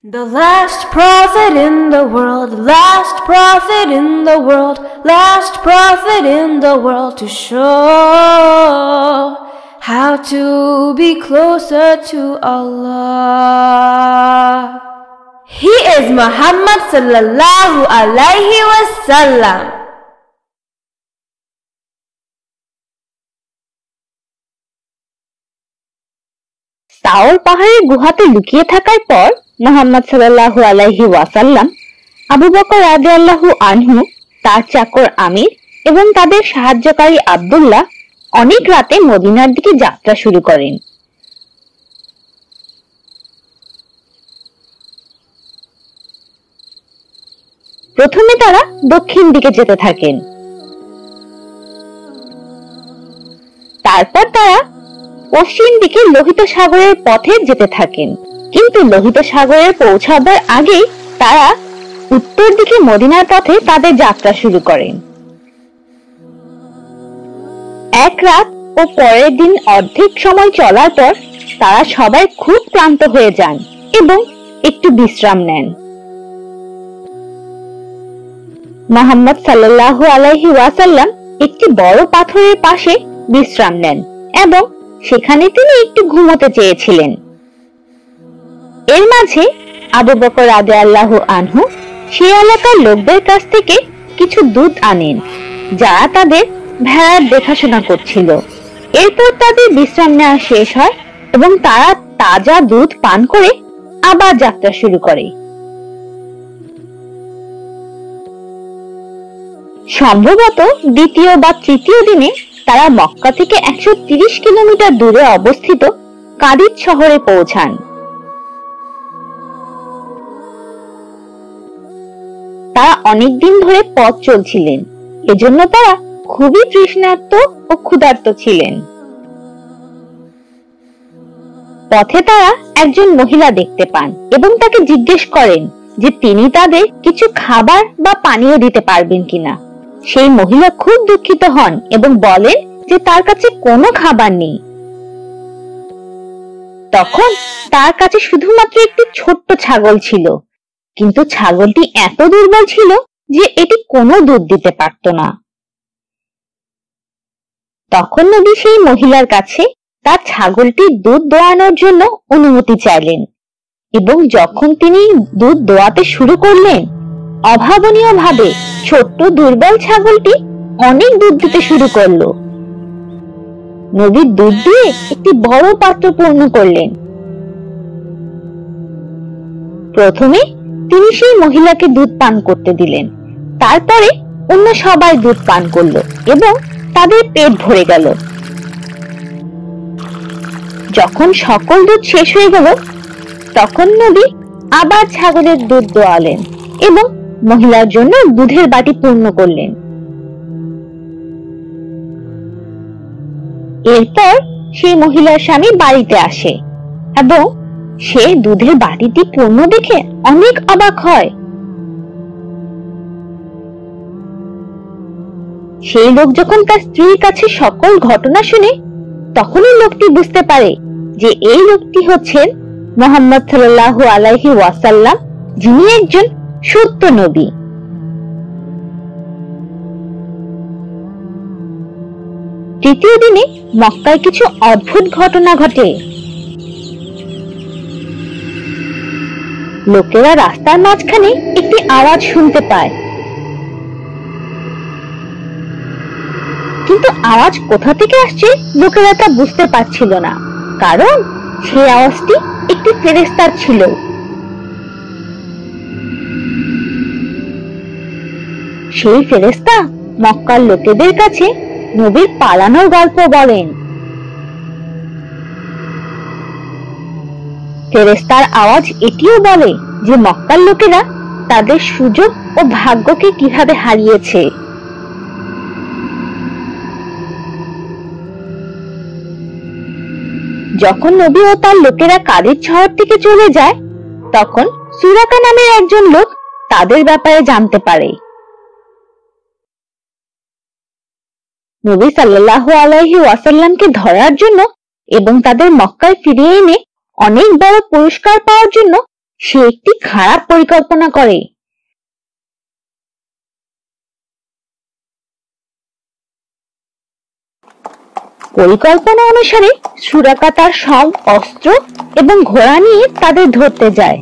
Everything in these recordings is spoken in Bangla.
The last prophet in the world, last prophet in the world, last prophet in the world to show how to be closer to Allah. He is Muhammad sallallahu alaihi wasallam. তাওর পাহাড়ের গুহাতে লুকিয়ে থাকার পর মুহাম্মদ সাল্লাল্লাহু আলাইহি ওয়াসাল্লাম, আবু বকর রাদিয়াল্লাহু আনহু, তার চাকর আমির এবং তাদের সাহায্যকারী আব্দুল্লাহ অনেক রাতে মদিনার দিকে যাত্রা শুরু করেন। প্রথমে তারা দক্ষিণ দিকে যেতে থাকেন, তারপর তারা পশ্চিম দিকে লোহিত সাগরের পথে যেতে থাকেন, কিন্তু লোহিত সাগরে পৌঁছাবার আগেই তারা উত্তর দিকে মদিনার পথে তাদের যাত্রা শুরু করেন। এক রাত ও পরের দিন অর্ধেক সময় চলার পর তারা সবাই খুব ক্লান্ত হয়ে যান এবং একটু বিশ্রাম নেন। মুহাম্মদ সাল্লাল্লাহু আলাইহি ওয়াসাল্লাম একটি বড় পাথরের পাশে বিশ্রাম নেন এবং সেখানে তিনি একটু ঘুমোতে চেয়েছিলেন। এর মাঝে আবু বকর রাদিয়াল্লাহু আনহু সেই এলাকার লোকদের কাছ থেকে কিছু দুধ আনেন, যারা তাদের ভেড়ার দেখাশোনা করছিল। এরপর তাদের বিশ্রাম নেওয়া শেষ হয় এবং তারা তাজা দুধ পান করে আবার যাত্রা শুরু করে। সম্ভবত দ্বিতীয় বা তৃতীয় দিনে তারা মক্কা থেকে 130 কিলোমিটার দূরে অবস্থিত কাদিজ শহরে পৌঁছান। তারা অনেকদিন ধরে পথ চলছিলেন, এজন্য তারা খুবই তৃষ্ণার্ত ও ক্ষুধার্ত ছিলেন। পথে তারা একজন মহিলা দেখতে পান এবং তাকে জিজ্ঞেস করেন যে তিনি তাদের কিছু খাবার বা পানীয় দিতে পারবেন কিনা। সেই মহিলা খুব দুঃখিত হন এবং বলেন যে তার কাছে কোনো খাবার নেই। তখন তার কাছে শুধুমাত্র একটি ছোট্ট ছাগল ছিল, কিন্তু ছাগলটি এত দুর্বল ছিল যে এটি কোনো দুধ দিতে পারত না। তখন নবী সেই মহিলার কাছে তার ছাগলটির দুধ দোয়ানোর জন্য অনুমতি চাইলেন এবং যখন তিনি দুধ দোয়াতে শুরু করলেন, অভাবনীয়ভাবে ছোট্ট দুর্বল ছাগলটি অনেক দুধ দিতে শুরু করলো। নবী দুধ দিয়ে একটি বড় পাত্র পূর্ণ করলেন। প্রথমে তিনি সেই মহিলাকে দুধ পান করতে দিলেন, তারপরে অন্য সবাই দুধ পান করলো এবং তাদের পেট ভরে গেল। যখন সকল দুধ শেষ হয়ে গেল, তখন নবী আবার ছাগলের দুধ দোয়ালেন এবং মহিলার জন্য দুধের বাটি পূর্ণ করলেন। এরপর সেই মহিলার স্বামী বাড়িতে আসে এবং সে দুধের বাটিটি পূর্ণ দেখে অনেক অবাক হয়। সেই লোক যখন তার স্ত্রীর কাছে সকল ঘটনা শুনে, তখনই লোকটি বুঝতে পারে যে এই লোকটি হচ্ছেন মুহাম্মদ সাল্লাল্লাহু আলাইহি ওয়াসাল্লাম, যিনি একজন সত্য নবী। তৃতীয় দিনে মক্কায় কিছু অদ্ভুত ঘটনা ঘটে। লোকেরা রাস্তার মাঝখানে একটি আওয়াজ শুনতে পায়, কিন্তু আওয়াজ কোথা থেকে আসছে লোকেরা তা বুঝতে পারছিল না, কারণ সেই আওয়াজটি একটি ফেরেশতার ছিল। সেই ফেরেশতা মক্কার লোকেদের কাছে নবীর পালানোর গল্প বলেন। ফেরেশতার আওয়াজ এটিও বলে যে মক্কার লোকেরা তাদের সুযোগ ও ভাগ্যকে কিভাবে হারিয়েছে। যখন নবী ও তার লোকেরা কাদিজ শহর থেকে চলে যায়, তখন সুরাকা নামের একজন লোক তাদের ব্যাপারে জানতে পারে। নবী সাল্লাল্লাহু আলাইহি ওয়াসাল্লামকে ধরার জন্য এবং তাদের মক্কায় ফিরিয়ে এনে অনেক বড় পুরস্কার পাওয়ার জন্য সে একটি খারাপ পরিকল্পনা করে। পরিকল্পনা অনুসারে সুরাকা তার সব অস্ত্র এবং ঘোড়া নিয়ে তাদের ধরতে যায়,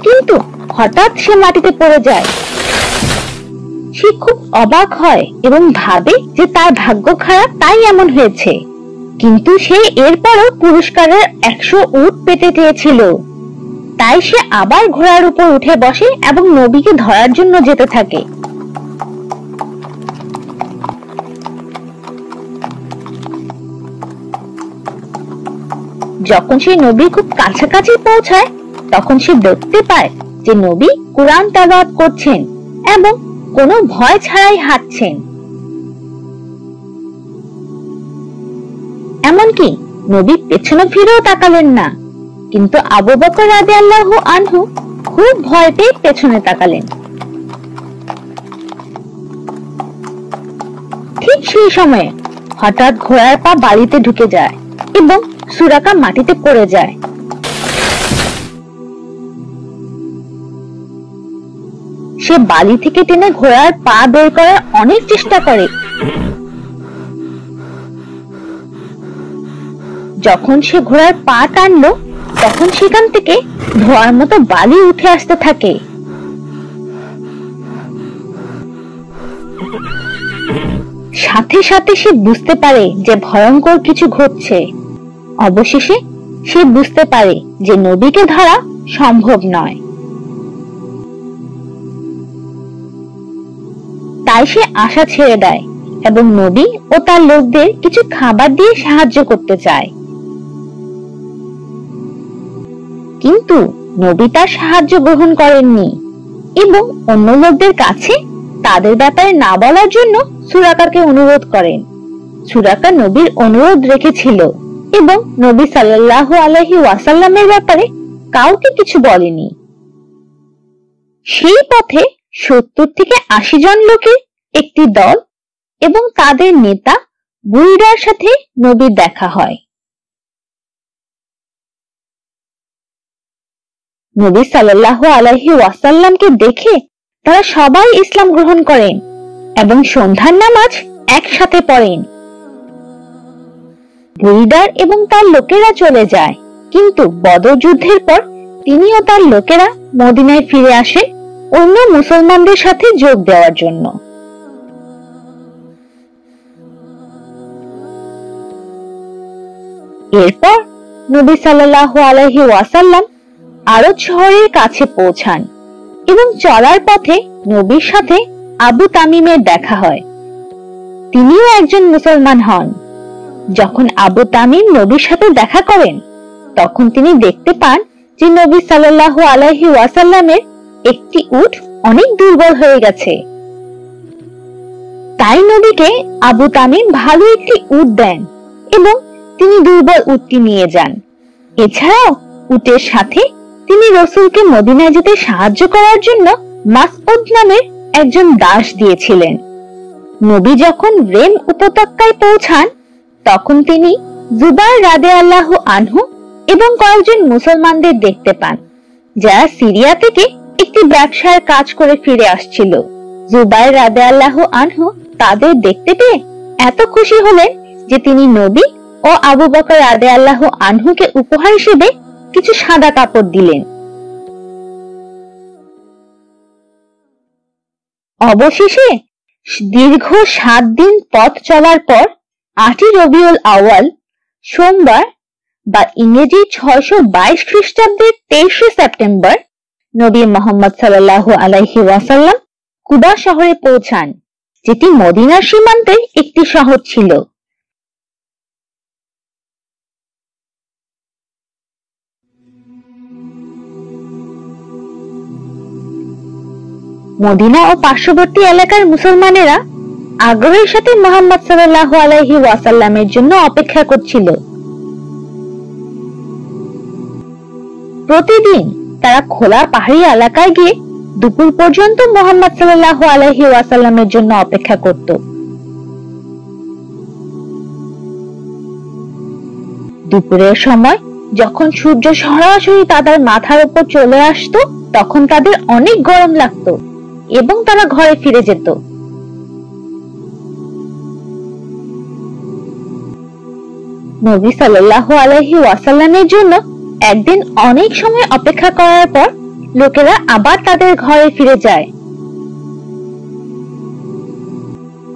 কিন্তু হঠাৎ সে মাটিতে পড়ে যায়। সে খুব অবাক হয় এবং ভাবে যে তার ভাগ্য খারাপ, তাই এমন হয়েছে। কিন্তু সে এরপরও পুরস্কারের 100 উট পেতে চেয়েছিল। তাই সে আবার ঘোড়ার উপর উঠে বসে এবং নবীকে ধরার জন্য যেতে থাকে। যখন সে নবীর খুব কাছাকাছি পৌঁছায়, তখন সে দেখতে পায় যে নবী কুরআন তেলাওয়াত করছেন এবং কোনো ভয় ছাড়াই হাঁটছেন। এমনকি নবী পেছনে ফিরেও তাকালেন না। কিন্তু আবু বকর রাদিয়াল্লাহু আনহু খুব ভয় পেয়ে পেছনে তাকালেন। ঠিক সেই সময়ে হঠাৎ ঘোড়ার পা বালিতে ঢুকে যায় এবং সুরাকা মাটিতে পড়ে যায়। সে বালি থেকে টেনে ঘোড়ার পা বের করার অনেক চেষ্টা করে। যখন সে ঘোড়ার পা টানলো, তখন সেখান থেকে ধোঁয়ার মতো বালি উঠে আসতে থাকে। সাথে সাথে সে বুঝতে পারে যে ভয়ঙ্কর কিছু ঘটছে। অবশেষে সে বুঝতে পারে যে নবীকে ধরা সম্ভব নয়। তাই সে আশা ছেড়ে দেয় এবং নবী ও তার লোকদের কিছু খাবার দিয়ে সাহায্য করতে চায়। কিন্তু নবী তার সাহায্য গ্রহণ করেননি এবং অন্য লোকদের কাছে তাদের ব্যাপারে না বলার জন্য সুরাকাকে অনুরোধ করেন। সুরাকা নবীর অনুরোধ রেখেছিল এবং নবী সাল্লাল্লাহু আলাইহি ওয়াসাল্লামের ব্যাপারে কাউকে কিছু বলেনি। সেই পথে 70 থেকে 80 জন লোকের একটি দল এবং তাদের নেতা বুইরার সাথে নবীর দেখা হয়। নবী সাল্লাল্লাহু আলাইহি ওয়াসাল্লামকে দেখে তারা সবাই ইসলাম গ্রহণ করেন এবং সন্ধ্যার নামাজ একসাথে পড়েন। বুইদার এবং তার লোকেরা চলে যায়, কিন্তু বদর যুদ্ধের পর তিনি ও তার লোকেরা মদিনায় ফিরে আসেন অন্য মুসলমানদের সাথে যোগ দেওয়ার জন্য। এরপর নবী সাল্লাল্লাহু আলাইহি ওয়াসাল্লাম আরদ শহরের কাছে পৌঁছান এবং চলার পথে নবীর সাথে আবু তামিমের দেখা হয়। তিনিও একজন মুসলমান হন। যখন আবু তামিম নবীর সাথে দেখা করেন, তখন তিনি দেখতে পান যে নবী সাল্লাল্লাহু আলাইহি ওয়াসাল্লামের একটি উট অনেক দুর্বল হয়ে গেছে। তাই নবীকে আবু তামিম ভালো একটি উট দেন এবং তিনি দুর্বল উটটি নিয়ে যান। এছাড়াও উটের সাথে তিনি রাসূলকে মদিনায় যেতে সাহায্য করার জন্য মাসউদ নামের একজন দাস দিয়েছিলেন। নবী যখন রেম উপত্যকায় পৌঁছান, তখন তিনি জুবাইর রাদিয়াল্লাহু আনহু এবং কয়েকজন মুসলমানদের দেখতে পান, যারা সিরিয়া থেকে একটি ব্যবসার কাজ করে ফিরে আসছিল। জুবাইর রাদিয়াল্লাহু আনহু তাদের দেখতে পেয়ে এত খুশি হলেন যে তিনি নবী ও আবু বকর রাদিয়াল্লাহু আনহুকে উপহার হিসেবে কিছু সাদা কাপড় দিলেন। অবশেষে দীর্ঘ 7 দিন পথ চলার পর 8ই রবিউল আউয়াল সোমবার বা ইংরেজি 622 খ্রিস্টাব্দের 23শে সেপ্টেম্বর নবী মুহাম্মদ সাল্লাল্লাহু আলাইহি ওয়াসাল্লাম কুবা শহরে পৌঁছান, যেটি মদিনার সীমান্তের একটি শহর ছিল। মদিনা ও পার্শ্ববর্তী এলাকার মুসলমানেরা আগ্রহের সাথে মুহাম্মদ সাল্লাল্লাহু আলাইহি ওয়াসাল্লামের জন্য অপেক্ষা করছিল। প্রতিদিন তারা খোলা পাহাড়ি এলাকায় গিয়ে দুপুর পর্যন্ত মুহাম্মদ সাল্লাল্লাহু আলাইহি ওয়াসাল্লামের জন্য অপেক্ষা করত। দুপুরের সময় যখন সূর্য সরাসরি তাদের মাথার উপর চলে আসতো তখন তাদের অনেক গরম লাগতো এবং তারা ঘরে ফিরে যেত। নবী সাল্লাল্লাহু আলাইহি ওয়াসাল্লামের জন্য একদিন অনেক সময় অপেক্ষা করার পর লোকেরা আবার তাদের ঘরে ফিরে যায়।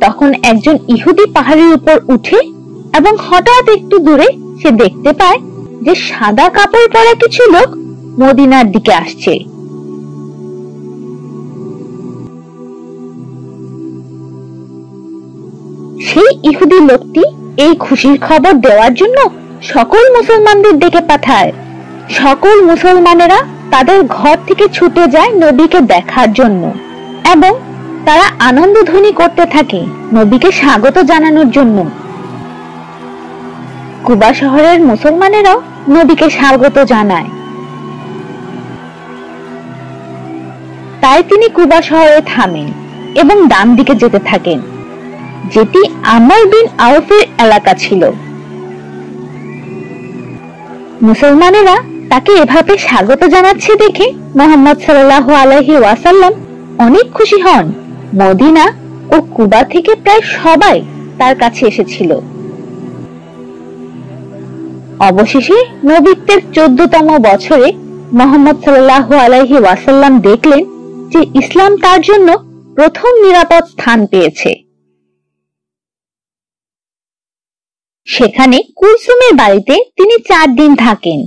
তখন একজন ইহুদি পাহাড়ের উপর উঠে এবং হঠাৎ একটু দূরে সে দেখতে পায় যে সাদা কাপড় পরা কিছু লোক মদিনার দিকে আসছে। সেই ইহুদি লোকটি এই খুশির খবর দেওয়ার জন্য সকল মুসলমানদের ডেকে পাঠায়। সকল মুসলমানেরা তাদের ঘর থেকে ছুটে যায় নবীকে দেখার জন্য এবং তারা আনন্দধ্বনি করতে থাকে নবীকে স্বাগত জানানোর জন্য। কুবা শহরের মুসলমানেরাও নবীকে স্বাগত জানায়। তাই তিনি কুবা শহরে থামেন এবং ডান দিকে যেতে থাকেন, যেটি আমর বিন আউফের এলাকা ছিল। মুসলমানেরা তাকে এভাবে স্বাগত জানাচ্ছে দেখে মুহাম্মদ সাল্লাল্লাহু আলাইহি ওয়াসাল্লাম অনেক খুশি হন। মদিনা ও কুবা থেকে প্রায় সবাই তার কাছে এসেছিল। অবশেষে নবীত্বের 14তম বছরে মুহাম্মদ সাল্লাল্লাহু আলাইহি ওয়াসাল্লাম দেখলেন যে ইসলাম তার জন্য প্রথম নিরাপদ স্থান পেয়েছে। সেখানে কুলসুমের বাড়িতে তিনি 4 দিন থাকেন।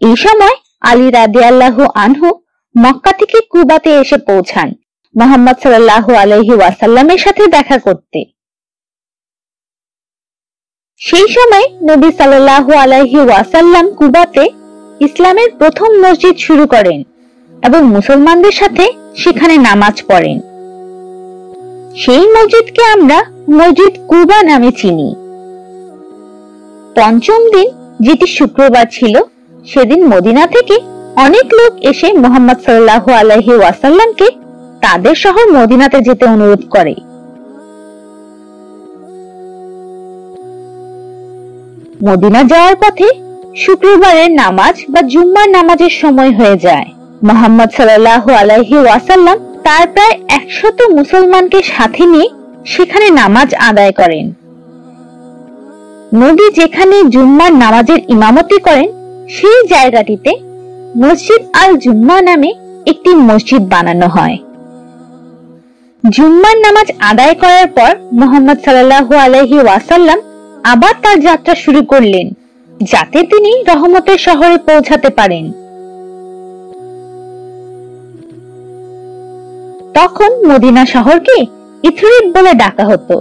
এই সময় আলী রাদিয়াল্লাহু আনহু মক্কা থেকে কুবাতে এসে পৌঁছান মুহাম্মদ সাল্লাল্লাহু আলাইহি ওয়াসাল্লামের সাথে দেখা করতে। সেই সময় নবী সাল্লাল্লাহু আলাইহি ওয়াসাল্লাম কুবাতে ইসলামের প্রথম মসজিদ শুরু করেন এবং মুসলমানদের সাথে সেখানে নামাজ পড়েন। সেই মসজিদকে আমরা মসজিদ কুবা নামে চিনি। পঞ্চম দিন, যেটি শুক্রবার ছিল, সেদিন মদিনা থেকে অনেক লোক এসে মুহাম্মদ সাল্লাল্লাহু আলাইহি ওয়াসাল্লামকে তাদের শহর মদিনাতে যেতে অনুরোধ করে। মদিনা যাওয়ার পথে শুক্রবারের নামাজ বা জুম্মার নামাজের সময় হয়ে যায়। মুহাম্মদ সাল্লাল্লাহু আলাইহি ওয়াসাল্লাম তার প্রায় 100 মুসলমানকে সাথে নিয়ে সেখানে নামাজ আদায় করেন। নবী যেখানে জুম্মার নামাজের ইমামতি করেন সেই জায়গাটিতে মসজিদ আল জুম্মা নামে একটি মসজিদ বানানো হয়। জুম্মার নামাজ আদায় করার পর মুহাম্মদ সাল্লাল্লাহু আলাইহি ওয়াসাল্লাম আবার তার যাত্রা শুরু করলেন, যাতে তিনি রহমতের শহরে পৌঁছাতে পারেন। তখন মদিনা শহরকে ইথরিব বলে ডাকা হতো।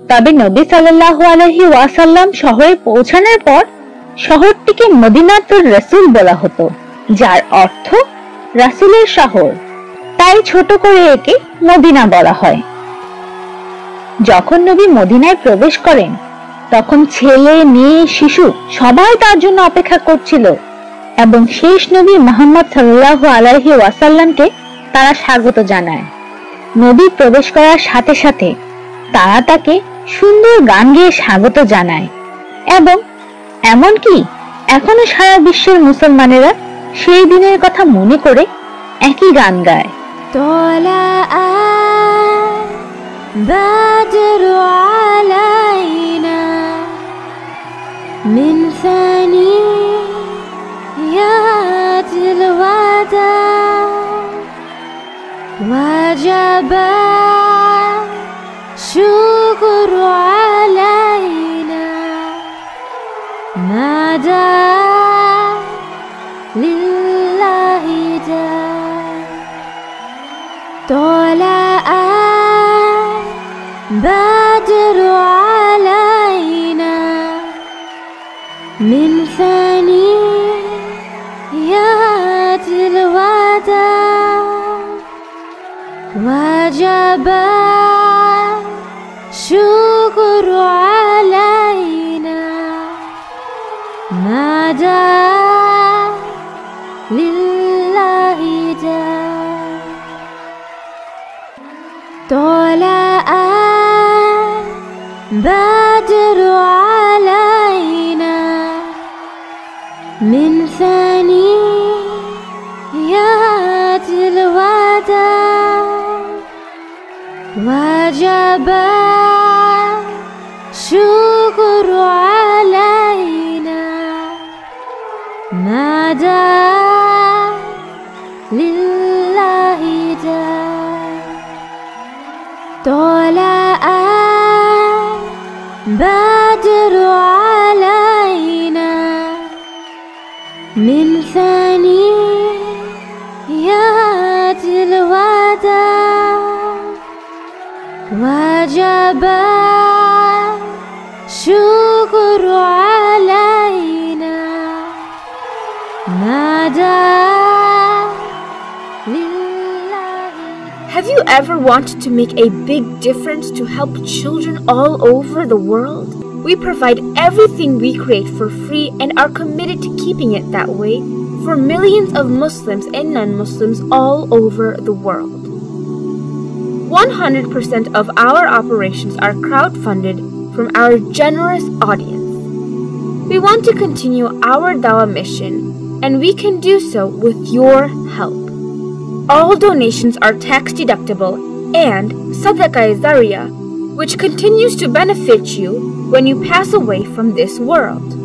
তবে নবী সাল্লাল্লাহু আলাইহি ওয়াসাল্লাম শহরে পৌঁছানোর পর শহরটিকে মদিনাতুর রাসূল বলা হতো, যার অর্থ রাসূলের শহর। তাই ছোট করে একে মদিনা বলা হয়। যখন নবী মদিনায় প্রবেশ করেন তখন ছেলে, মেয়ে, শিশু সবাই তার জন্য অপেক্ষা করছিল এবং শেষ নবী মুহাম্মদ সাল্লাল্লাহু আলাইহি ওয়াসাল্লামকে তারা স্বাগত জানায়। নবী প্রবেশ করার সাথে সাথে তারা তাকে সুন্দর গান গেয়ে স্বাগত জানায় এবং এমনকি এখনো সারা বিশ্বের মুসলমানেরা সেই দিনের কথা মনে করে একই গান গায়। بدر علينا من ثنيات الوداع وجب الشكر علينا نادى لله داع طلع بدر علينا من ثنيات الوداع وجب الشكر علينا نادى لله داع طلع بدر علينا من ثنيات الوداع وجب الشكر علينا نادى لله داع طلع البدر علينا من ثنيات الوداع وجب الشكر علينا نادى لله. Have you ever wanted to make a big difference to help children all over the world? We provide everything we create for free and are committed to keeping it that way for millions of Muslims and non-Muslims all over the world. 100% of our operations are crowdfunded from our generous audience. We want to continue our dawah mission, and we can do so with your help. All donations are tax deductible and Sadaqah Zariyah, which continues to benefit you when you pass away from this world.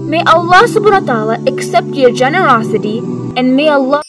May Allah subhanahu wa ta'ala accept your generosity, and may Allah